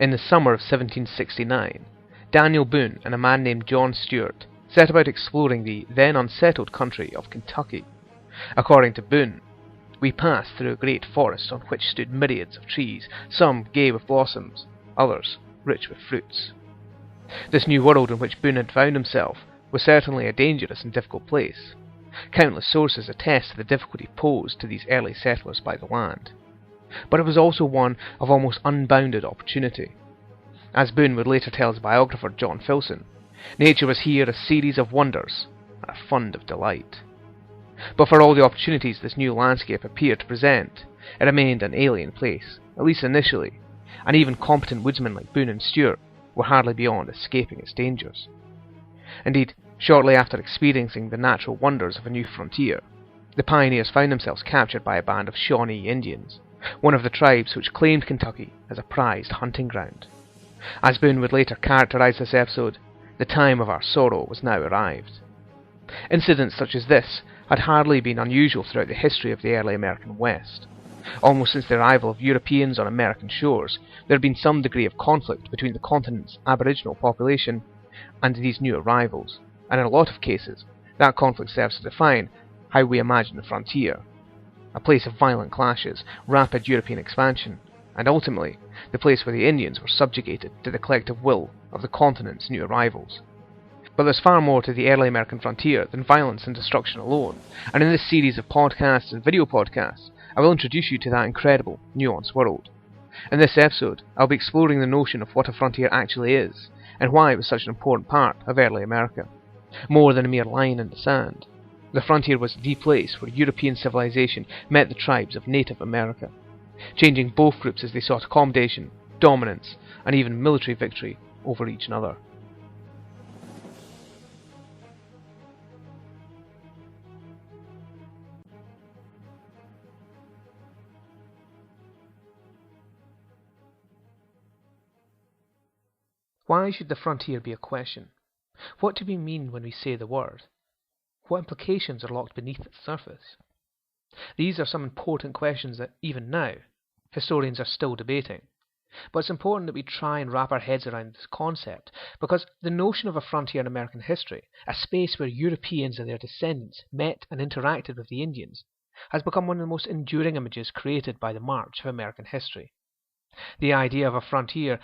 In the summer of 1769, Daniel Boone and a man named John Stuart set about exploring the then unsettled country of Kentucky. According to Boone, we passed through a great forest on which stood myriads of trees, some gay with blossoms, others rich with fruits. This new world in which Boone had found himself was certainly a dangerous and difficult place. Countless sources attest to the difficulty posed to these early settlers by the land. But it was also one of almost unbounded opportunity. As Boone would later tell his biographer John Filson, nature was here a series of wonders and a fund of delight. But for all the opportunities this new landscape appeared to present, it remained an alien place, at least initially, and even competent woodsmen like Boone and Stuart were hardly beyond escaping its dangers. Indeed, shortly after experiencing the natural wonders of a new frontier, the pioneers found themselves captured by a band of Shawnee Indians, one of the tribes which claimed Kentucky as a prized hunting ground. As Boone would later characterize this episode, the time of our sorrow was now arrived. Incidents such as this had hardly been unusual throughout the history of the early American West. Almost since the arrival of Europeans on American shores, there had been some degree of conflict between the continent's aboriginal population and these new arrivals, and in a lot of cases, that conflict serves to define how we imagine the frontier. A place of violent clashes, rapid European expansion, and ultimately, the place where the Indians were subjugated to the collective will of the continent's new arrivals. But there's far more to the early American frontier than violence and destruction alone, and in this series of podcasts and video podcasts, I will introduce you to that incredible, nuanced world. In this episode, I'll be exploring the notion of what a frontier actually is, and why it was such an important part of early America. More than a mere line in the sand, the frontier was the place where European civilization met the tribes of Native America, changing both groups as they sought accommodation, dominance, and even military victory over each other. Why should the frontier be a question? What do we mean when we say the word? What implications are locked beneath its surface? These are some important questions that, even now, historians are still debating. But it's important that we try and wrap our heads around this concept, because the notion of a frontier in American history, a space where Europeans and their descendants met and interacted with the Indians, has become one of the most enduring images created by the march of American history. The idea of a frontier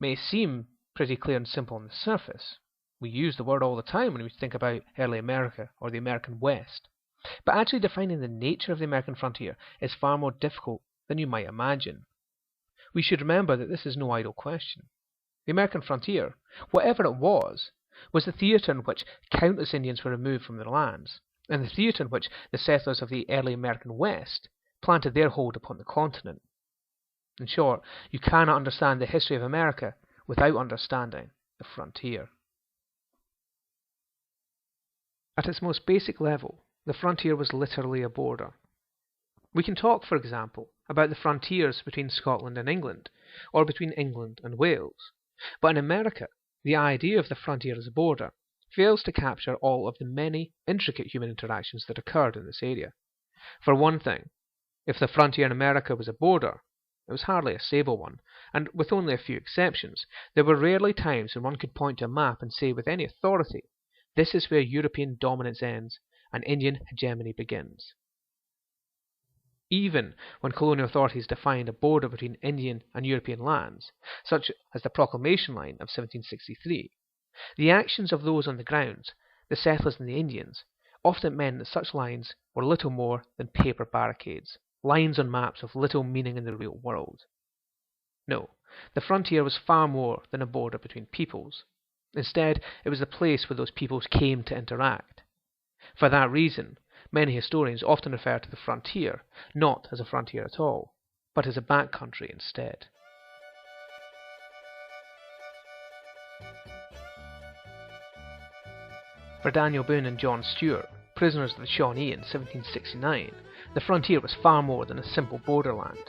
may seem pretty clear and simple on the surface. We use the word all the time when we think about early America or the American West. But actually defining the nature of the American frontier is far more difficult than you might imagine. We should remember that this is no idle question. The American frontier, whatever it was the theatre in which countless Indians were removed from their lands, and the theatre in which the settlers of the early American West planted their hold upon the continent. In short, you cannot understand the history of America without understanding the frontier. At its most basic level, the frontier was literally a border. We can talk, for example, about the frontiers between Scotland and England, or between England and Wales. But in America, the idea of the frontier as a border fails to capture all of the many intricate human interactions that occurred in this area. For one thing, if the frontier in America was a border, it was hardly a stable one, and with only a few exceptions, there were rarely times when one could point to a map and say with any authority, this is where European dominance ends and Indian hegemony begins. Even when colonial authorities defined a border between Indian and European lands, such as the Proclamation Line of 1763, the actions of those on the grounds, the settlers and the Indians, often meant that such lines were little more than paper barricades, lines on maps of little meaning in the real world. No, the frontier was far more than a border between peoples. Instead, it was the place where those peoples came to interact. For that reason, many historians often refer to the frontier not as a frontier at all, but as a backcountry instead. For Daniel Boone and John Stuart, prisoners of the Shawnee in 1769, the frontier was far more than a simple borderland.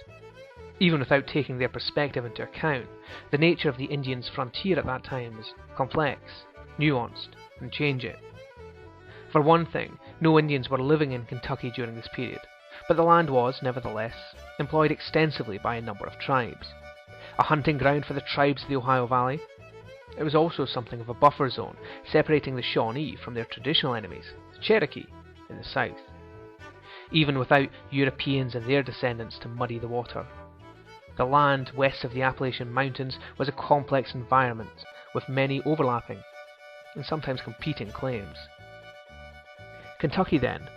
Even without taking their perspective into account, the nature of the Indians' frontier at that time was complex, nuanced, and changing. For one thing, no Indians were living in Kentucky during this period, but the land was, nevertheless, employed extensively by a number of tribes. a hunting ground for the tribes of the Ohio Valley. It was also something of a buffer zone, separating the Shawnee from their traditional enemies, the Cherokee, in the south. Even without Europeans and their descendants to muddy the water, the land west of the Appalachian Mountains was a complex environment with many overlapping and sometimes competing claims. Kentucky, then,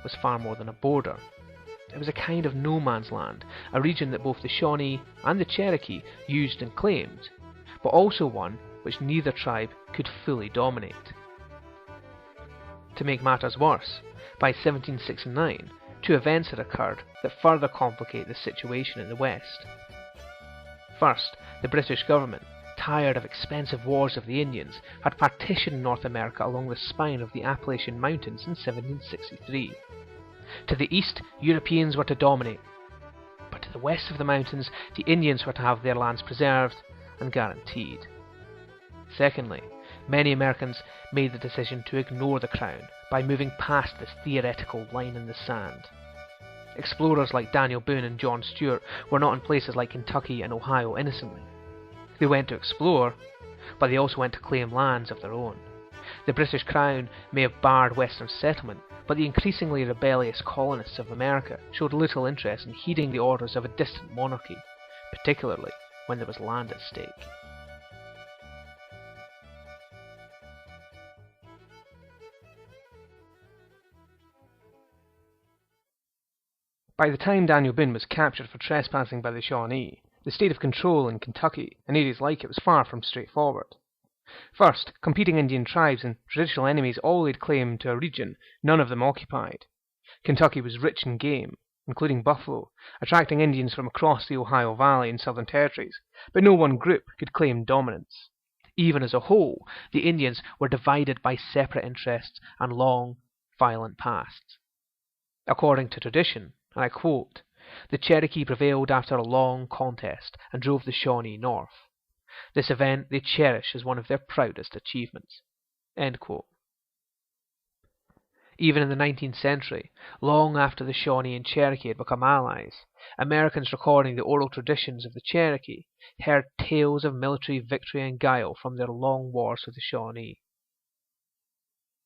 was far more than a border. It was a kind of no man's land, a region that both the Shawnee and the Cherokee used and claimed, but also one which neither tribe could fully dominate. To make matters worse, by 1769, two events had occurred that further complicate the situation in the West. First, the British government, tired of expensive wars of the Indians, had partitioned North America along the spine of the Appalachian Mountains in 1763. To the east, Europeans were to dominate, but to the west of the mountains, the Indians were to have their lands preserved and guaranteed. Secondly, many Americans made the decision to ignore the crown by moving past this theoretical line in the sand. Explorers like Daniel Boone and John Stuart were not in places like Kentucky and Ohio innocently. They went to explore, but they also went to claim lands of their own. The British Crown may have barred Western settlement, but the increasingly rebellious colonists of America showed little interest in heeding the orders of a distant monarchy, particularly when there was land at stake. By the time Daniel Boone was captured for trespassing by the Shawnee, the state of control in Kentucky and areas like it was far from straightforward. First, competing Indian tribes and traditional enemies all laid claim to a region none of them occupied. Kentucky was rich in game, including buffalo, attracting Indians from across the Ohio Valley and Southern Territories, but no one group could claim dominance. Even as a whole, the Indians were divided by separate interests and long, violent pasts. According to tradition, and I quote, "The Cherokee prevailed after a long contest and drove the Shawnee north. This event they cherish as one of their proudest achievements." End quote. Even in the 19th century, long after the Shawnee and Cherokee had become allies, Americans recording the oral traditions of the Cherokee heard tales of military victory and guile from their long wars with the Shawnee.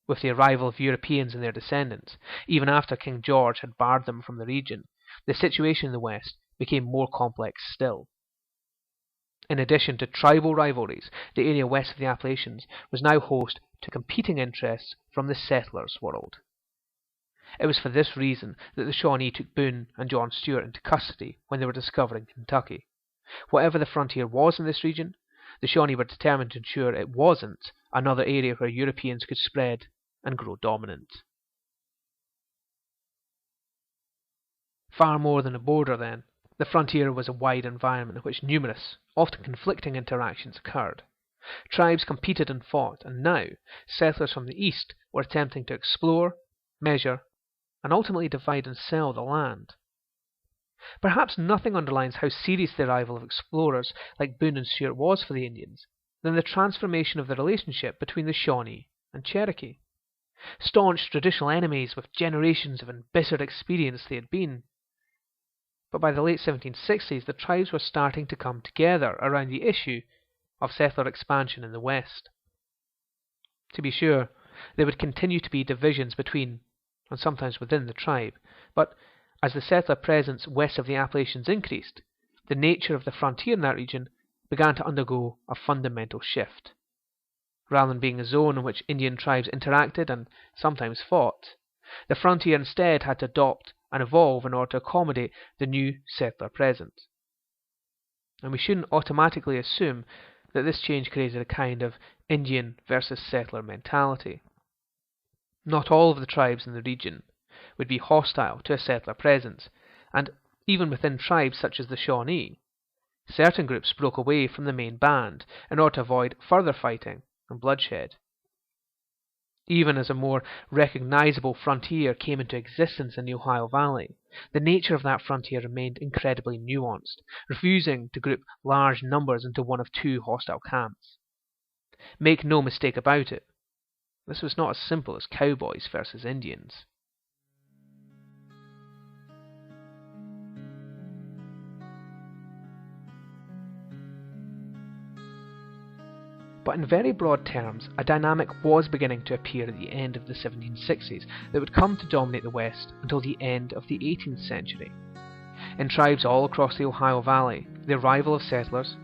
With the arrival of Europeans and their descendants, even after King George had barred them from the region, the situation in the West became more complex still. In addition to tribal rivalries, the area west of the Appalachians was now host to competing interests from the settlers' world. It was for this reason that the Shawnee took Boone and John Stuart into custody when they were discovering Kentucky. Whatever the frontier was in this region, the Shawnee were determined to ensure it wasn't another area where Europeans could spread and grow dominant. Far more than a border, then, the frontier was a wide environment in which numerous, often conflicting interactions occurred. Tribes competed and fought, and now settlers from the east were attempting to explore, measure, and ultimately divide and sell the land. Perhaps nothing underlines how serious the arrival of explorers like Boone and Stuart was for the Indians than the transformation of the relationship between the Shawnee and Cherokee. Staunch traditional enemies with generations of embittered experience they had been. But by the late 1760s, the tribes were starting to come together around the issue of settler expansion in the West. To be sure, there would continue to be divisions between, and sometimes within, the tribe, but as the settler presence west of the Appalachians increased, the nature of the frontier in that region began to undergo a fundamental shift. Rather than being a zone in which Indian tribes interacted and sometimes fought, the frontier instead had to adopt and evolve in order to accommodate the new settler presence. And we shouldn't automatically assume that this change created a kind of Indian versus settler mentality. Not all of the tribes in the region would be hostile to a settler presence, and even within tribes such as the Shawnee, certain groups broke away from the main band in order to avoid further fighting and bloodshed. Even as a more recognizable frontier came into existence in the Ohio Valley, the nature of that frontier remained incredibly nuanced, refusing to group large numbers into one of two hostile camps. Make no mistake about it, this was not as simple as cowboys versus Indians. But in very broad terms, a dynamic was beginning to appear at the end of the 1760s that would come to dominate the West until the end of the 18th century. In tribes all across the Ohio Valley, the arrival of settlers,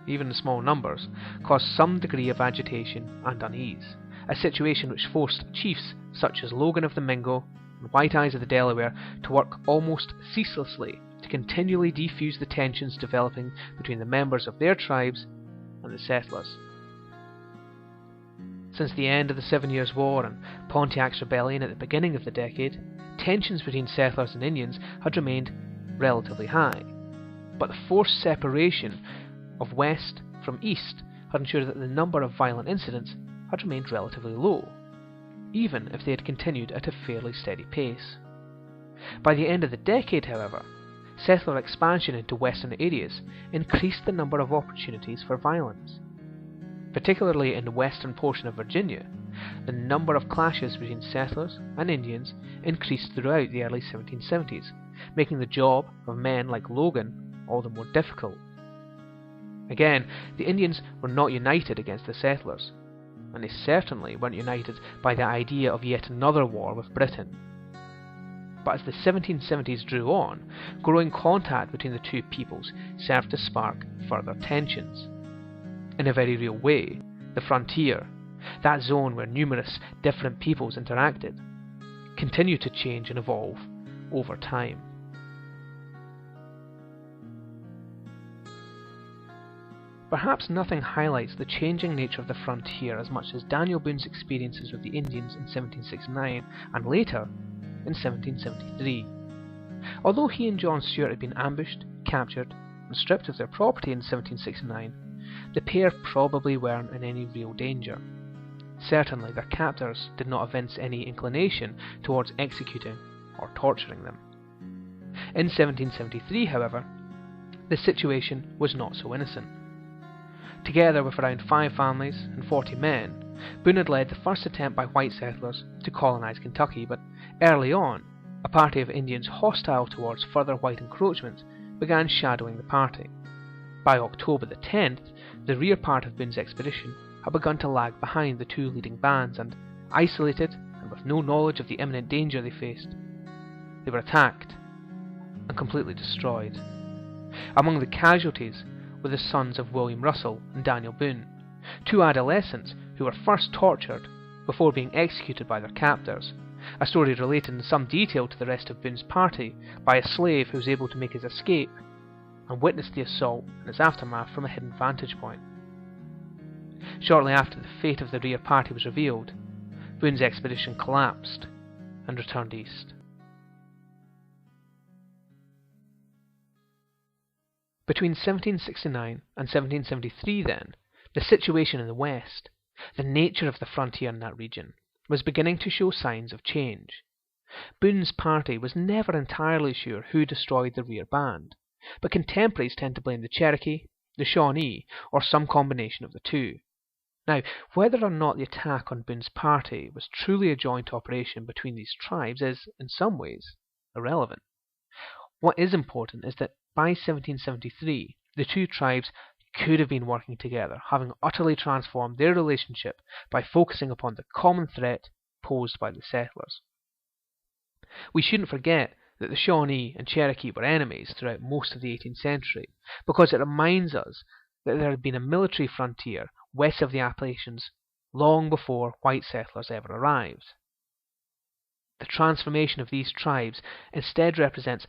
even in small numbers, caused some degree of agitation and unease, a situation which forced chiefs such as Logan of the Mingo and White Eyes of the Delaware to work almost ceaselessly to continually defuse the tensions developing between the members of their tribes and the settlers. Since the end of the 7 Years' War and Pontiac's rebellion at the beginning of the decade, tensions between settlers and Indians had remained relatively high, but the forced separation of West from East had ensured that the number of violent incidents had remained relatively low, even if they had continued at a fairly steady pace. By the end of the decade, however, settler expansion into western areas increased the number of opportunities for violence. Particularly in the western portion of Virginia, the number of clashes between settlers and Indians increased throughout the early 1770s, making the job of men like Logan all the more difficult. Again, the Indians were not united against the settlers, and they certainly weren't united by the idea of yet another war with Britain. But as the 1770s drew on, growing contact between the two peoples served to spark further tensions. In a very real way, the frontier, that zone where numerous different peoples interacted, continued to change and evolve over time. Perhaps nothing highlights the changing nature of the frontier as much as Daniel Boone's experiences with the Indians in 1769 and later in 1773. Although he and John Stuart had been ambushed, captured, and stripped of their property in 1769, the pair probably weren't in any real danger. Certainly their captors did not evince any inclination towards executing or torturing them. In 1773, however, the situation was not so innocent. Together with around 5 families and 40 men, Boone had led the first attempt by white settlers to colonize Kentucky, but early on, a party of Indians hostile towards further white encroachment began shadowing the party. By October the 10th, the rear part of Boone's expedition had begun to lag behind the two leading bands, and, isolated and with no knowledge of the imminent danger they faced, they were attacked and completely destroyed. Among the casualties were the sons of William Russell and Daniel Boone, 2 adolescents who were first tortured before being executed by their captors, a story related in some detail to the rest of Boone's party by a slave who was able to make his escape and witnessed the assault and its aftermath from a hidden vantage point. Shortly after the fate of the rear party was revealed, Boone's expedition collapsed and returned east. Between 1769 and 1773, then, the situation in the West, the nature of the frontier in that region, was beginning to show signs of change. Boone's party was never entirely sure who destroyed the rear band, but contemporaries tend to blame the Cherokee, the Shawnee, or some combination of the two. Now, whether or not the attack on Boone's party was truly a joint operation between these tribes is, in some ways, irrelevant. What is important is that by 1773, the two tribes could have been working together, having utterly transformed their relationship by focusing upon the common threat posed by the settlers. We shouldn't forget that the Shawnee and Cherokee were enemies throughout most of the 18th century, because it reminds us that there had been a military frontier west of the Appalachians long before white settlers ever arrived. The transformation of these tribes instead represents